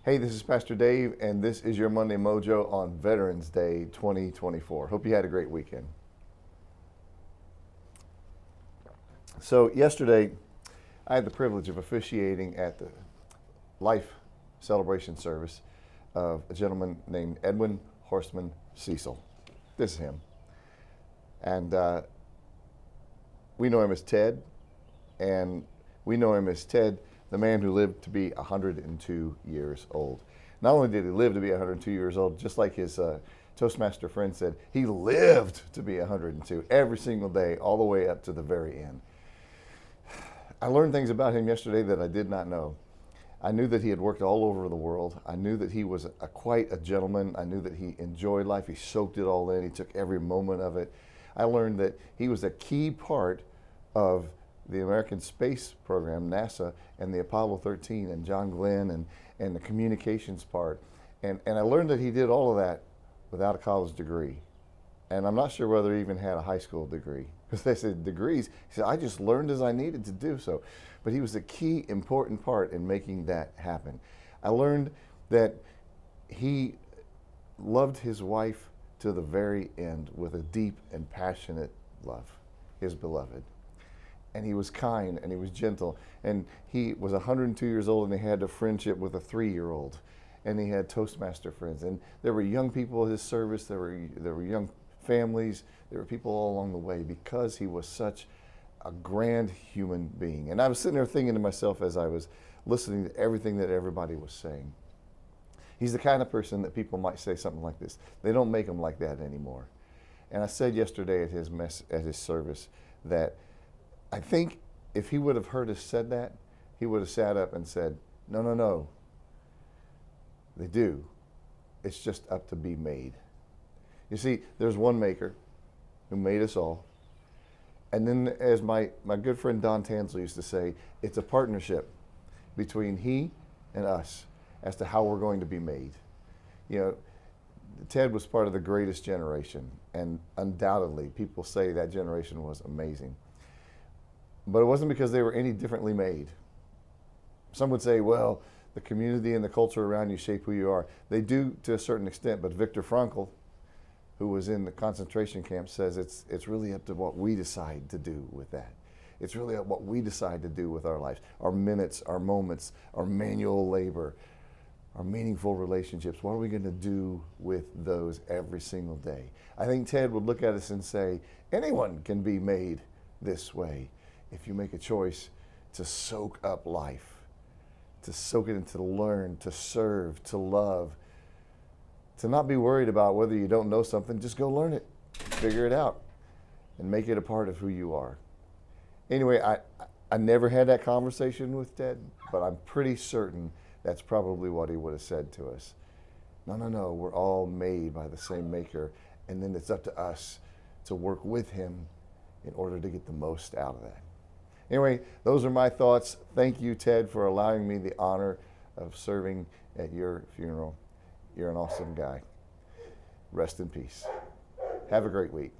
Hey, this is Pastor Dave, and this is your Monday Mojo on Veterans Day 2024. Hope you had a great weekend. So yesterday, I had the privilege of officiating at the life celebration service of a gentleman named Edwin Horstman Cecil. This is him. And we know him as Ted, and we know him as Ted, the man who lived to be 102 years old. Not only did he live to be 102 years old, just like his Toastmaster friend said, he lived to be 102 every single day, all the way up to the very end. I learned things about him yesterday that I did not know. I knew that he had worked all over the world. I knew that he was quite a gentleman. I knew that he enjoyed life. He soaked it all in. He took every moment of it. I learned that he was a key part of the American space program, NASA, and the Apollo 13, and John Glenn, and the communications part. And I learned that he did all of that without a college degree. And I'm not sure whether he even had a high school degree, because they said degrees. He said, I just learned as I needed to do so. But he was a key, important part in making that happen. I learned that he loved his wife to the very end with a deep and passionate love, his beloved. And he was kind, and he was gentle, and he was 102 years old, and he had a friendship with a 3-year-old, and he had Toastmaster friends, and there were young people at his service, there were young families, there were people all along the way, because he was such a grand human being. And I was sitting there thinking to myself as I was listening to everything that everybody was saying, he's the kind of person that people might say something like this. They don't make him like that anymore. And I said yesterday at his service that I think if he would have heard us said that, he would have sat up and said, no, no, no. They do. It's just up to be made. You see, there's one maker who made us all. And then, as my good friend Don Tansel used to say, it's a partnership between he and us as to how we're going to be made. You know, Ted was part of the greatest generation, and undoubtedly people say that generation was amazing. But it wasn't because they were any differently made. Some would say, well, the community and the culture around you shape who you are. They do to a certain extent, but Viktor Frankl, who was in the concentration camp, says it's really up to what we decide to do with that. It's really up what we decide to do with our lives, our minutes, our moments, our manual labor, our meaningful relationships. What are we going to do with those every single day? I think Ted would look at us and say, anyone can be made this way if you make a choice to soak up life, to soak it in, to learn, to serve, to love, to not be worried about whether you don't know something. Just go learn it, figure it out, and make it a part of who you are. Anyway, I never had that conversation with Ted, but I'm pretty certain that's probably what he would have said to us. No, no, no, we're all made by the same maker, and then it's up to us to work with him in order to get the most out of that. Anyway, those are my thoughts. Thank you, Ted, for allowing me the honor of serving at your funeral. You're an awesome guy. Rest in peace. Have a great week.